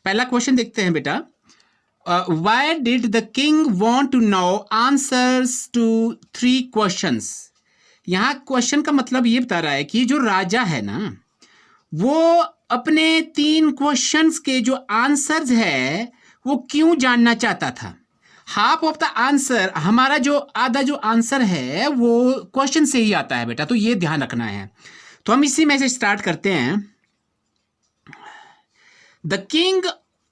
पहला क्वेश्चन देखते हैं बेटा। Why did the king want to know answers to 3 questions. यहाँ क्वेश्चन का मतलब ये बता रहा है कि जो राजा है ना, वो अपने 3 क्वेश्चंस के जो आंसर्स है वो क्यों जानना चाहता था। हाफ ऑफ द आंसर, हमारा जो आधा जो आंसर है वो क्वेश्चन से ही आता है बेटा, तो ये ध्यान रखना है। तो हम इसी में से स्टार्ट करते हैं। The king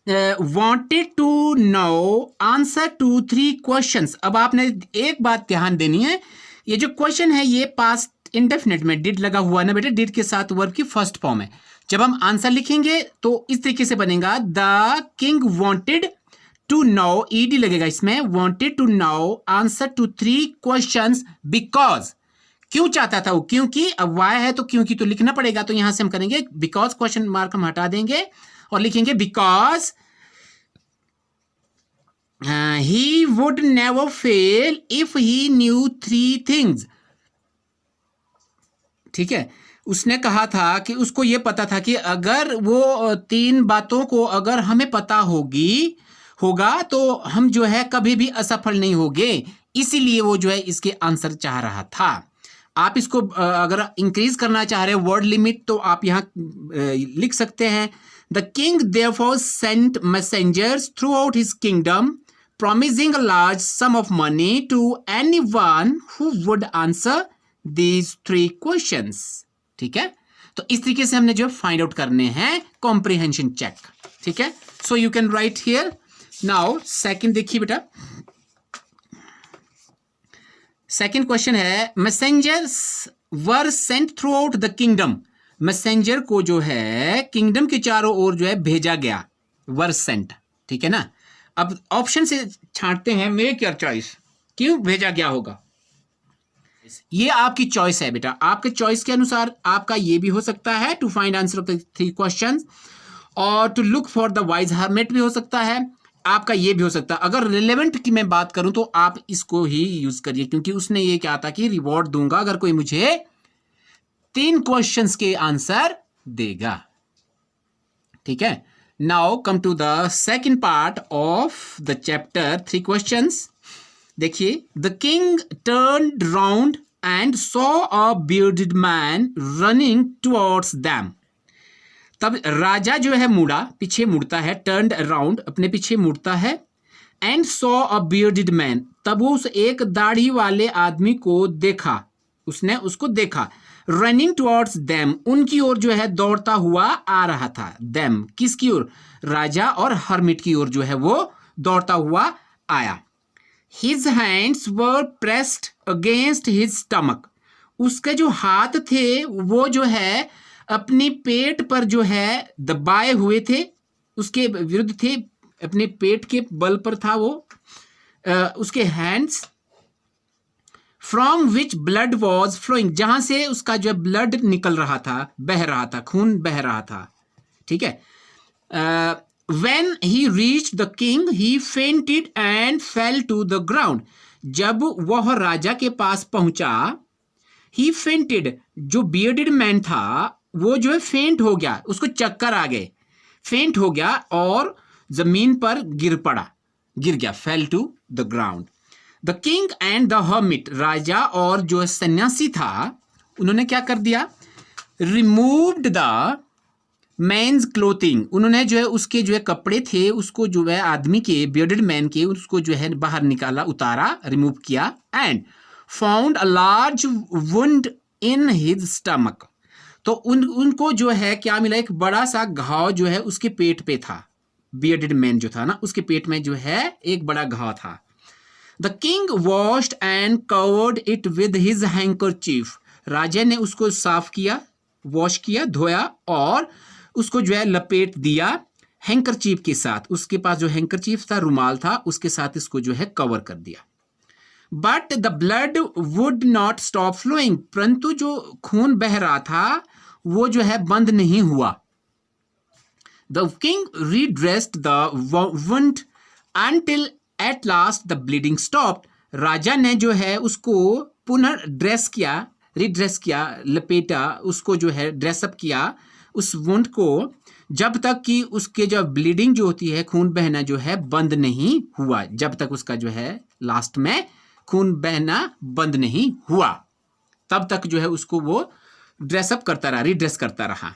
wanted to know answer to 3 questions। अब आपने एक बात ध्यान देनी है, ये जो क्वेश्चन है ये पास्ट इंडेफिनिट में डिड लगा हुआ ना बेटा, डिड के साथ वर्ब की फर्स्ट फॉर्म है। जब हम आंसर लिखेंगे तो इस तरीके से बनेगा, the king wanted to know, ed लगेगा इसमें, wanted to know answer to 3 questions because, क्यों चाहता था वो, क्योंकि अब वाई है तो क्योंकि तो लिखना पड़ेगा, तो यहां से हम करेंगे बिकॉज, क्वेश्चन मार्क हम हटा देंगे और लिखेंगे because he would never fail if he new 3 things. ठीक है, उसने कहा था कि उसको ये पता था कि अगर वो 3 बातों को अगर हमें पता होगा तो हम जो है कभी भी असफल नहीं होंगे, इसीलिए वो जो है इसके आंसर चाह रहा था। आप इसको अगर इंक्रीज करना चाह रहे हैं वर्ड लिमिट, तो आप यहां लिख सकते हैं, the king therefore sent messengers throughout his kingdom promising a large sum of money to anyone who would answer these 3 questions। ठीक है, तो इस तरीके से हमने जो फाइंड आउट करने हैं कॉम्प्रिहेंशन चेक। ठीक है, so you can write here now. Second देखिए बेटा, सेकंड क्वेश्चन है, messengers were sent throughout the kingdom. Messenger को जो है किंगडम के चारों ओर जो है भेजा गया, वर सेंट। ठीक है ना, अब ऑप्शन से छांटते हैं, मेक योर चॉइस, क्यों भेजा गया होगा। ये आपकी चॉइस है बेटा, आपके चॉइस के अनुसार आपका ये भी हो सकता है, to find answer of the 3 questions, और to look for the wise hermit भी हो सकता है, आपका ये भी हो सकता है। अगर रिलेवेंट की मैं बात करूं तो आप इसको ही यूज करिए, क्योंकि उसने ये कहा था कि रिवॉर्ड दूंगा अगर कोई मुझे 3 क्वेश्चंस के आंसर देगा। ठीक है, now come to the second part of the chapter, 3 questions। देखिए, the king turned round and saw a bearded man running towards them। तब राजा जो है मुड़ा, पीछे मुड़ता है, turned around अपने पीछे मुड़ता है, and saw a bearded man, तब वो उस एक दाढ़ी वाले आदमी को देखा, उसने उसको देखा, रनिंग टुवर्ड्स देम, उनकी ओर जो है दौड़ता हुआ आ रहा था। देम किसकी ओर, राजा और हर्मिट की ओर जो है वो दौड़ता हुआ आया। His hands were pressed against his stomach, उसके जो हाथ थे वो जो है अपनी पेट पर जो है दबाए हुए थे, उसके विरुद्ध थे, अपने पेट के बल पर था वो उसके hands. From which blood was flowing, जहां से उसका जो ब्लड निकल रहा था, बह रहा था, खून बह रहा था। ठीक है, when he reach the king he fainted and fell to the ground, जब वह राजा के पास पहुंचा, ही फेंटेड, जो बियर्डेड मैन था वो जो है फेंट हो गया, उसको चक्कर आ गए, फेंट हो गया और जमीन पर गिर गया, fell to the ground. The king and the hermit, राजा और जो सन्यासी था उन्होंने क्या कर दिया, रिमूव्ड द मैन्स क्लोथिंग, उन्होंने जो है उसके जो है कपड़े थे उसको जो है आदमी के, बियर्डेड मैन के, उसको जो है बाहर निकाला, उतारा, रिमूव किया। And found a large wound in his stomach, तो उनको जो है क्या मिला, एक बड़ा सा घाव जो है उसके पेट पे था, बियर्डेड मैन जो था ना उसके पेट में जो है एक बड़ा घाव था। The king washed and covered it with his handkerchief, राजा ने उसको साफ किया, वॉश किया, धोया और उसको जो है लपेट दिया हैंकरचीफ के साथ, उसके पास जो हैंकरचीफ था, रुमाल था, उसके साथ इसको जो है कवर कर दिया। But the blood would not stop flowing, परंतु जो खून बह रहा था वो जो है बंद नहीं हुआ। The king redressed the wound until at last the bleeding stopped, राजा ने जो है उसको पुनः ड्रेस किया, रिड्रेस किया, लपेटा, उसको जो है ड्रेसअप किया उस वुंड को जब तक कि उसके जो ब्लीडिंग जो होती है, खून बहना जो है बंद नहीं हुआ, जब तक उसका जो है लास्ट में खून बहना बंद नहीं हुआ, तब तक जो है उसको वो ड्रेसअप करता रहा, रीड्रेस करता रहा।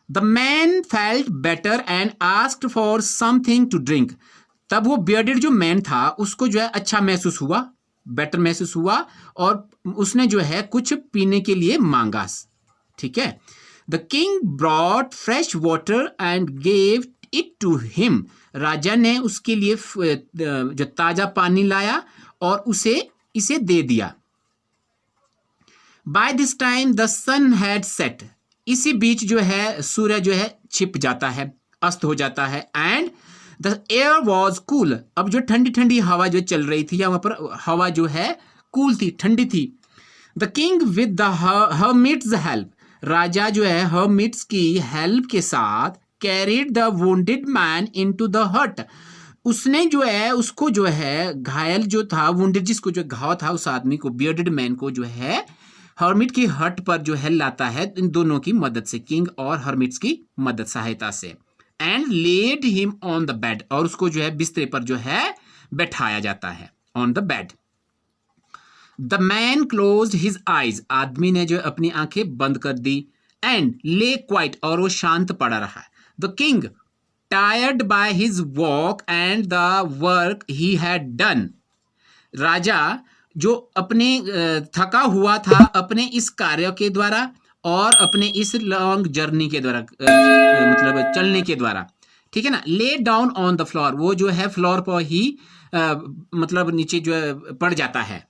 The man felt better and asked for something to drink. तब वो बियर्डेड जो मैन था उसको जो है अच्छा महसूस हुआ, बेटर महसूस हुआ, और उसने जो है कुछ पीने के लिए मांगा। ठीक है। The king brought fresh water and gave it to him. राजा ने उसके लिए जो ताजा पानी लाया और इसे दे दिया। By this time the sun had set. इसी बीच जो है सूर्य जो है छिप जाता है, अस्त हो जाता है। And the air was cool. अब जो ठंडी ठंडी हवा जो चल रही थी, या वहां पर हवा जो है कूल थी, ठंडी थी। The king with the hermit's help. राजा जो है हर्मिट्स की हेल्प के साथ carried the wounded man into the hut. उसने जो है उसको जो है घायल जो था, वुंडेड जिसको जो घाव था उस आदमी को, बियर्डेड मैन को जो है हर्मिट की हट पर जो है लाता है, इन दोनों की मदद से, किंग और हर्मिट्स की मदद सहायता से। And laid him on the bed. और उसको जो है बिस्तर पर जो है बैठाया जाता है, on the bed. The man closed his eyes. आदमी ने जो अपनी आंखें बंद कर दी। एंड ले क्वाइट। और वो शांत पड़ा रहा। The king tired by his walk and the work he had done. राजा जो अपने थका हुआ था अपने इस कार्य के द्वारा और अपने इस लॉन्ग जर्नी के द्वारा, मतलब चलने के द्वारा, ठीक है ना। Lay down on the floor. वो जो है फ्लोर पर ही मतलब नीचे जो है पड़ जाता है,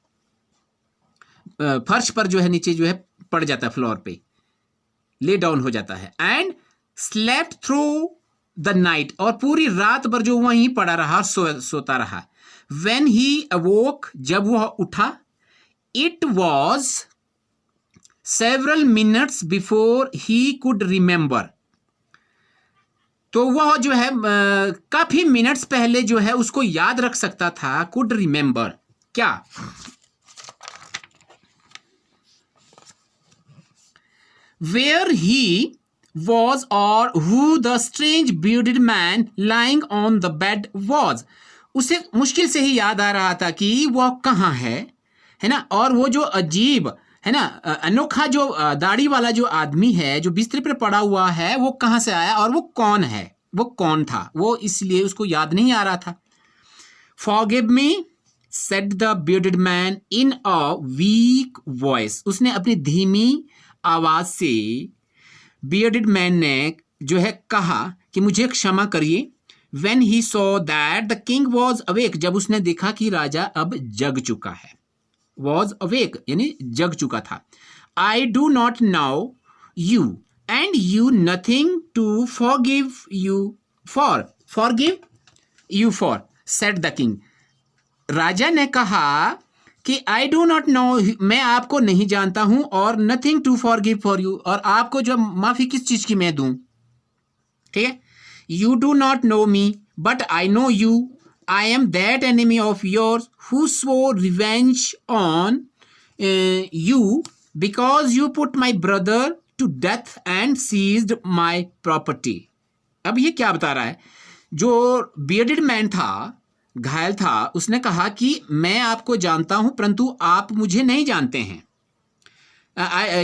फर्श पर जो है नीचे जो है पड़ जाता है, फ्लोर पे ले डाउन हो जाता है। And slept through the night. और पूरी रात भर जो वहीं पड़ा रहा, सोता रहा। When he awoke, जब वह उठा, it was several minutes before he could remember. तो वह जो है काफी मिनट्स पहले जो है उसको याद रख सकता था। could remember क्या? Where he was or who the strange bearded man lying on the bed was. उसे मुश्किल से ही याद आ रहा था कि वह कहाँ है ना, और वो जो अजीब है ना, अनोखा जो दाढ़ी वाला जो आदमी है जो बिस्तर पर पड़ा हुआ है, वो कहाँ से आया और वो कौन है, वो कौन था, वो इसलिए उसको याद नहीं आ रहा था। Forgive me, said the bearded man in a weak voice. उसने अपनी धीमी आवाज से bearded man ने जो है कहा कि मुझे क्षमा करिए। When he saw that the king was awake, जब उसने देखा कि राजा अब जग चुका है, was awake यानी जग चुका था। I do not know you and you nothing to forgive you for, said the king. राजा ने कहा कि I do not know, मैं आपको नहीं जानता हूं, और nothing to forgive for you, और आपको जो माफी किस चीज की मैं दूं। ठीक है। You do not know me, but I know you. I am that enemy of yours who swore revenge on you because you put my brother to death and seized my property. अब ये क्या बता रहा है? जो bearded man था, घायल था, उसने कहा कि मैं आपको जानता हूं परंतु आप मुझे नहीं जानते हैं।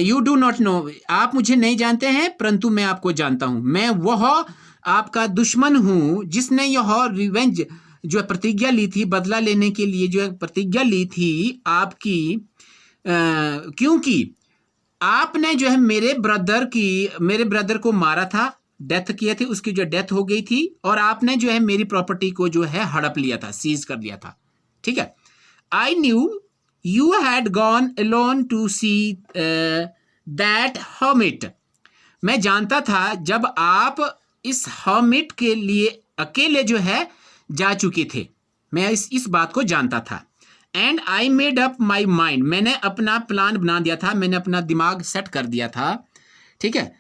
You do not know, आप मुझे नहीं जानते हैं परंतु मैं आपको जानता हूं। मैं वह आपका दुश्मन हूं जिसने यह रिवेंज जो प्रतिज्ञा ली थी, बदला लेने के लिए जो प्रतिज्ञा ली थी आपकी, क्योंकि आपने जो है मेरे ब्रदर को मारा था, डेथ किया थी, उसकी जो डेथ हो गई थी, और आपने जो है मेरी प्रॉपर्टी को जो है हड़प लिया था, सीज कर लिया था। ठीक है। I knew you had gone alone to see that hermit. मैं जानता था जब आप इस हर्मिट के लिए अकेले जो है जा चुके थे, मैं इस बात को जानता था। And I made up my mind, मैंने अपना प्लान बना दिया था, मैंने अपना दिमाग सेट कर दिया था। ठीक है।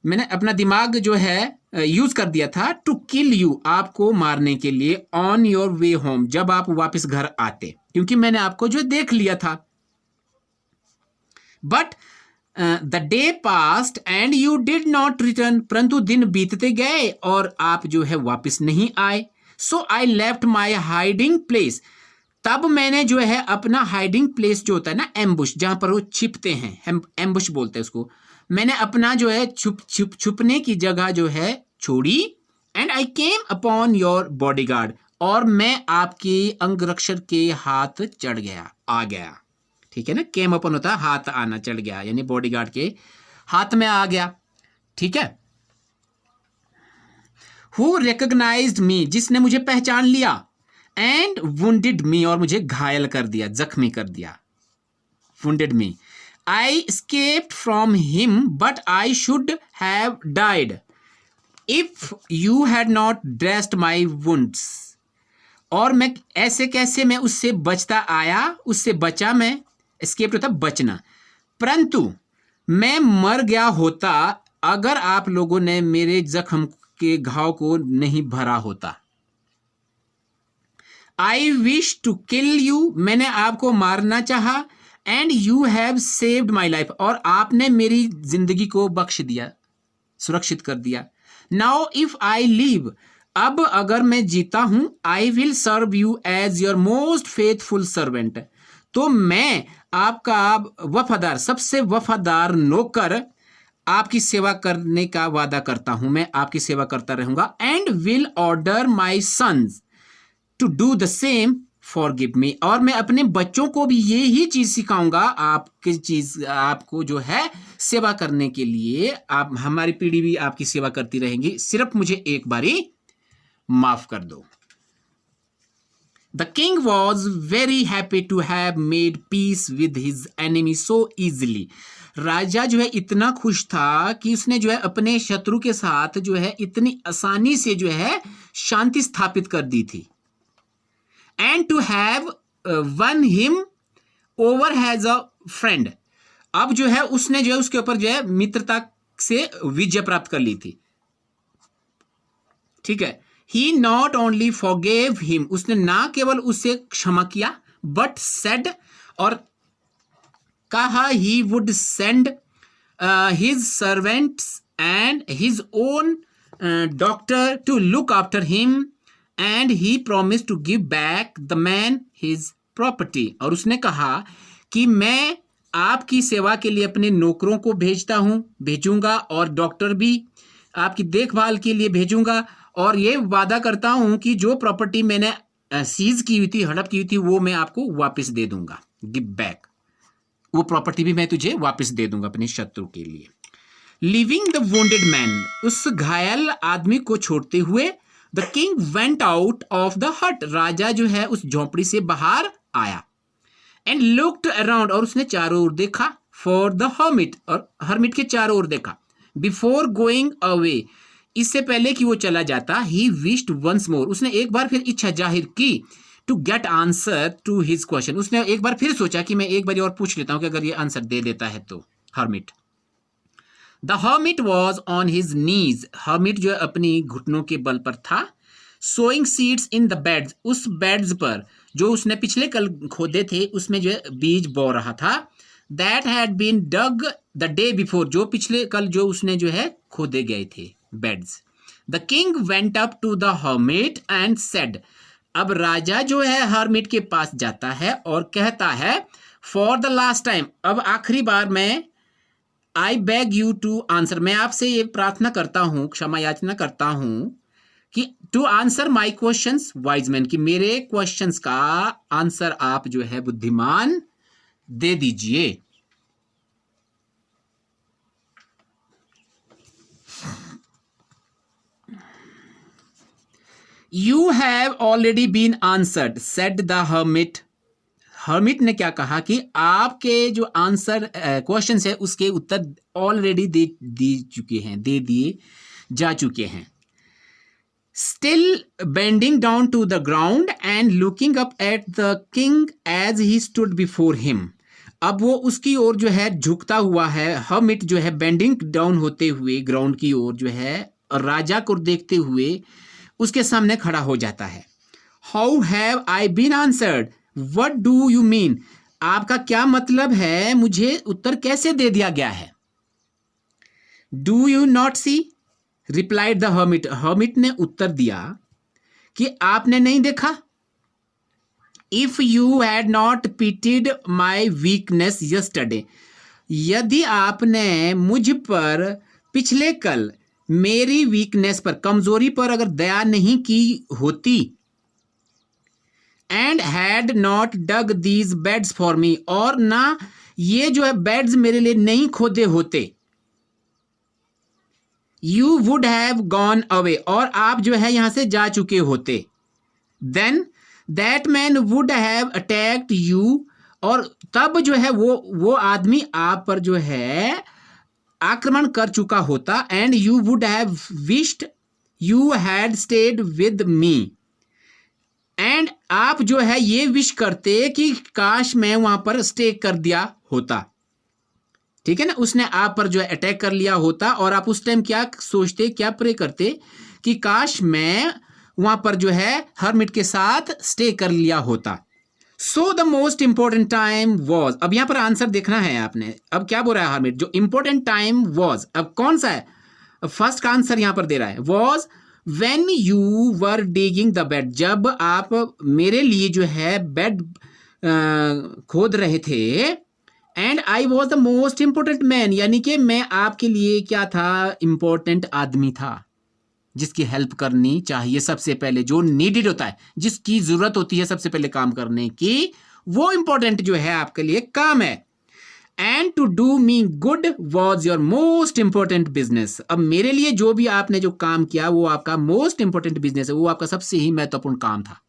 मैंने अपना दिमाग जो है यूज कर दिया था टू किल यू, आपको मारने के लिए, ऑन योर वे होम, जब आप वापस घर आते, क्योंकि मैंने आपको जो देख लिया था। But the day past and you did not return, परंतु दिन बीतते गए और आप जो है वापस नहीं आए. So I left my hiding place, तब मैंने जो है अपना हाइडिंग प्लेस जो होता है ना, एम्बुश, जहां पर वो छिपते हैं, एम्बुश बोलते हैं उसको, मैंने अपना जो है छुपने की जगह जो है छोड़ी. And I came upon your bodyguard, और मैं आपके अंगरक्षक के हाथ चढ़ गया, आ गया. ठीक है ना, केम अपन होता है हाथ आना, चढ़ गया, यानी बॉडीगार्ड के हाथ में आ गया. ठीक है. हु रिकॉग्नाइज्ड मी, जिसने मुझे पहचान लिया. एंड वुंडेड मी, और मुझे घायल कर दिया, जख्मी कर दिया. Wounded me. I escaped from him but I should have died if you had not dressed my wounds, और मैं ऐसे कैसे मैं उससे बचता आया, उससे बचा मैं. एस्केप होता बचना. परंतु मैं मर गया होता अगर आप लोगों ने मेरे जख्म के घाव को नहीं भरा होता. I wish to kill you, मैंने आपको मारना चाहा. And you have saved my life, और आपने मेरी जिंदगी को बख्श दिया, सुरक्षित कर दिया. नाउ इफ आई लिव, अब अगर मैं जीता हूं, I will serve you as your most faithful servant, तो मैं आपका वफादार, सबसे वफादार नौकर, आपकी सेवा करने का वादा करता हूं, मैं आपकी सेवा करता रहूंगा. And will order my sons to do the same, forgive me, और मैं अपने बच्चों को भी ये ही चीज सिखाऊंगा, आपको जो है सेवा करने के लिए. आप, हमारी पीढ़ी भी आपकी सेवा करती रहेंगी, सिर्फ मुझे एक बारी माफ कर दो. The king was very happy to have made peace with his enemy so easily. राजा जो है इतना खुश था कि उसने जो है अपने शत्रु के साथ जो है इतनी आसानी से जो है शांति स्थापित कर दी थी. And to have won him over as a friend. अब जो है उसने जो है उसके ऊपर जो है मित्रता से विजय प्राप्त कर ली थी. ठीक है. He not only forgave him, उसने ना केवल उसे क्षमा किया, but said, और कहा, he would send his servants and his own doctor to look after him, and he promised to give back the man his property. और उसने कहा कि मैं आपकी सेवा के लिए अपने नौकरों को भेजूंगा, और डॉक्टर भी आपकी देखभाल के लिए भेजूंगा, और ये वादा करता हूं कि जो प्रॉपर्टी मैंने सीज की हुई थी, हड़प की हुई थी, वो मैं आपको वापस दे दूंगा. गिव बैक, वो प्रॉपर्टी भी मैं तुझे वापस दे दूंगा अपने शत्रु के लिए. लिविंग द वुंडेड मैन, उस घायल आदमी को छोड़ते हुए. The king went out of the हट, राजा जो है उस झोंपड़ी से बाहर आया. एंड लुक्ड अराउंड, और उसने चारों ओर देखा. फॉर द हर्मिट, और हर्मिट के चारों ओर देखा. बिफोर गोइंग अवे, इससे पहले कि वो चला जाता. ही विश्ड वंस मोर, उसने एक बार फिर इच्छा जाहिर की. To get answer to his question, उसने एक बार फिर सोचा कि मैं एक बार और पूछ लेता हूं कि अगर ये आंसर दे देता है तो. Hermit. The hermit was on his knees, hermit जो अपनी घुटनों के बल पर था. Sowing seeds in the beds, उस बेड्स पर जो उसने पिछले कल खोदे थे उसमें जो है बीज बो रहा था. That had been dug the day before, जो पिछले कल जो उसने जो है खोदे गए थे beds. The king went up to the hermit and said, अब राजा जो है हर्मिट के पास जाता है और कहता है, फॉर द लास्ट टाइम, अब आखिरी बार मैं, I beg you to answer, मैं आपसे ये प्रार्थना करता हूं, क्षमा याचना करता हूं कि to answer my questions wise man, कि मेरे क्वेश्चंस का आंसर आप जो है बुद्धिमान दे दीजिए. You have already been answered said the hermit. Hermit ने क्या कहा कि आपके जो आंसर क्वेश्चन है उसके उत्तर ऑलरेडी दे दिए जा चुके हैं. Still bending down to the ground and looking up at the king as he stood before him, अब वो उसकी ओर जो है झुकता हुआ है. हर्मिट जो है बेंडिंग डाउन होते हुए ग्राउंड की ओर जो है राजा को देखते हुए उसके सामने खड़ा हो जाता है. How have I been answered, what do you mean, आपका क्या मतलब है, मुझे उत्तर कैसे दे दिया गया है? Do you not see, replied the hermit. Hermit ने उत्तर दिया कि आपने नहीं देखा। If you had not pitied my weakness yesterday, यदि आपने मुझ पर पिछले कल मेरी वीकनेस पर, कमजोरी पर अगर दया नहीं की होती, and had not dug these beds for me, और ना ये जो है बेड्स मेरे लिए नहीं खोदे होते, you would have gone away, और आप जो है यहां से जा चुके होते, then that man would have attacked you, और तब जो है वो आदमी आप पर जो है आक्रमण कर चुका होता, and you would have wished you had stayed with me, and आप जो है ये विश करते कि काश मैं वहां पर स्टे कर दिया होता। ठीक है ना, उसने आप पर जो है अटैक कर लिया होता, और आप उस टाइम क्या सोचते, क्या प्रे करते कि काश मैं वहां पर जो है हर्मिट के साथ स्टे कर लिया होता। So the most important time was, अब यहां पर आंसर देखना है आपने। अब क्या बोल रहा है हर्मिट, जो इंपॉर्टेंट टाइम वॉज, अब कौन सा है? फर्स्ट का आंसर यहां पर दे रहा है, was when you were digging the bed, जब आप मेरे लिए जो है बेड खोद रहे थे, and I was the most important man, यानी कि मैं आपके लिए क्या था, इंपॉर्टेंट आदमी था, जिसकी हेल्प करनी चाहिए सबसे पहले, जो नीडेड होता है, जिसकी जरूरत होती है सबसे पहले काम करने की, वो इंपॉर्टेंट जो है आपके लिए काम है। And to do me good was your most important business, अब मेरे लिए जो भी आपने जो काम किया वो आपका मोस्ट इंपॉर्टेंट बिजनेस है, वो आपका सबसे ही महत्वपूर्ण काम था।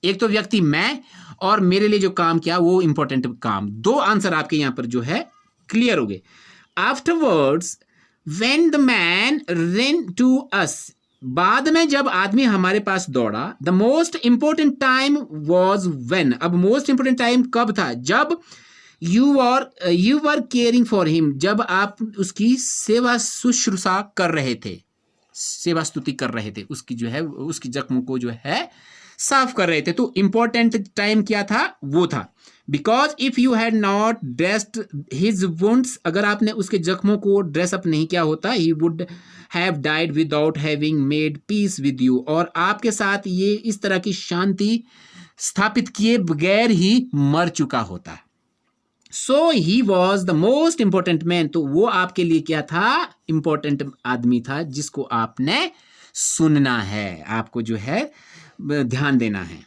एक तो व्यक्ति मैं, और मेरे लिए जो काम किया वो इंपॉर्टेंट काम, दो आंसर आपके यहां पर जो है क्लियर हो गए। Afterwards when the man ran to us, बाद में जब आदमी हमारे पास दौड़ा, the most important time was when, अब मोस्ट इंपॉर्टेंट टाइम कब था, जब you were caring for him, जब आप उसकी सेवा शुश्रूषा कर रहे थे, सेवा स्तुति कर रहे थे, उसकी जो है उसकी जख्मों को जो है साफ कर रहे थे। तो इंपॉर्टेंट टाइम क्या था, वो था because if you had not dressed his wounds, अगर आपने उसके जख्मों को ड्रेसअप नहीं किया होता, he would have died without having made peace with you, और आपके साथ ये इस तरह की शांति स्थापित किए बगैर ही मर चुका होता। So he was the most important man, तो वो आपके लिए क्या था, इंपॉर्टेंट आदमी था, जिसको आपने सुनना है, आपको जो है ध्यान देना है।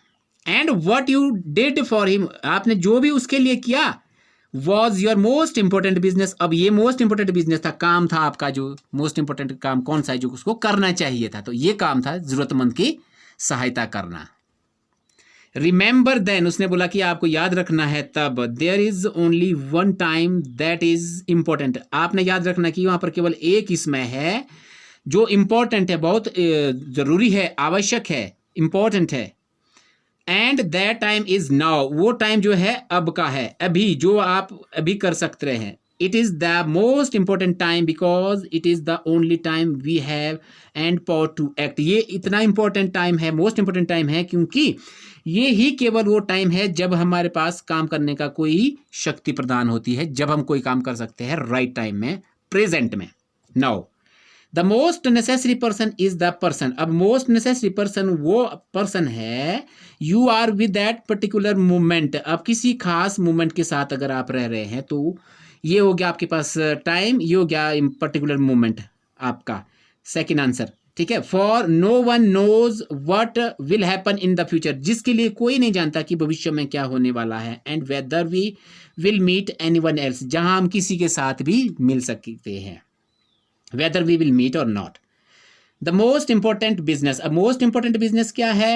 And what you did for him, आपने जो भी उसके लिए किया, was your most important business, अब ये मोस्ट इंपॉर्टेंट बिजनेस था, काम था आपका, जो मोस्ट इंपॉर्टेंट काम कौन सा है जो उसको करना चाहिए था, तो ये काम था जरूरतमंद की सहायता करना। रिमेंबर देन, उसने बोला कि आपको याद रखना है तब, there is only one time that is important, आपने याद रखना कि वहां पर केवल एक इसमें है जो इंपॉर्टेंट है, बहुत जरूरी है, आवश्यक है, इंपॉर्टेंट है। And that time is now, वो टाइम जो है अब का है, अभी जो आप अभी कर सकते हैं। It is the most important time because it is the only time we have and power to act, ये इतना इंपॉर्टेंट टाइम है, मोस्ट इंपॉर्टेंट टाइम है, क्योंकि ये ही केवल वो टाइम है जब हमारे पास काम करने का कोई शक्ति प्रदान होती है, जब हम कोई काम कर सकते हैं राइट टाइम में, प्रेजेंट में। Now the most necessary person is the person, अब मोस्ट नेसेसरी पर्सन वो पर्सन है, you are with that particular moment, अब किसी खास मोमेंट के साथ अगर आप रह रहे हैं, तो ये हो गया आपके पास टाइम, ये हो गया पर्टिकुलर मोमेंट आपका सेकंड आंसर। ठीक है, for no one knows what will happen in the future, जिसके लिए कोई नहीं जानता कि भविष्य में क्या होने वाला है। And whether we will meet anyone else, जहां हम किसी के साथ भी मिल सकते हैं, whether we will meet or not. The most important business, अब most important business क्या है,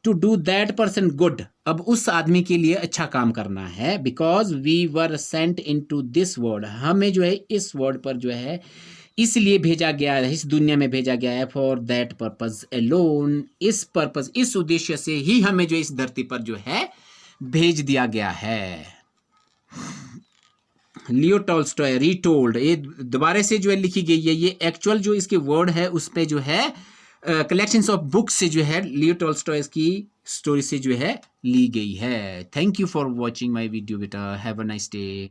to do that person good, अब उस आदमी के लिए अच्छा काम करना है, because we were sent into this world, हमें जो है इस वर्ल्ड पर जो है इसलिए भेजा गया है, इस दुनिया में भेजा गया है, for that purpose alone, इस पर्पस, इस उद्देश्य से ही हमें जो इस धरती पर जो है भेज दिया गया है। लियो टॉल्स्टॉय रीटोल्ड, ये दोबारा से जो है लिखी गई है, ये एक्चुअल जो इसके वर्ड है उस पे जो है कलेक्शंस ऑफ बुक्स से जो है लियो टॉल्स्टॉय की स्टोरी से जो है ली गई है। Thank you for watching my video बेटा, हैव अ नाइस डे।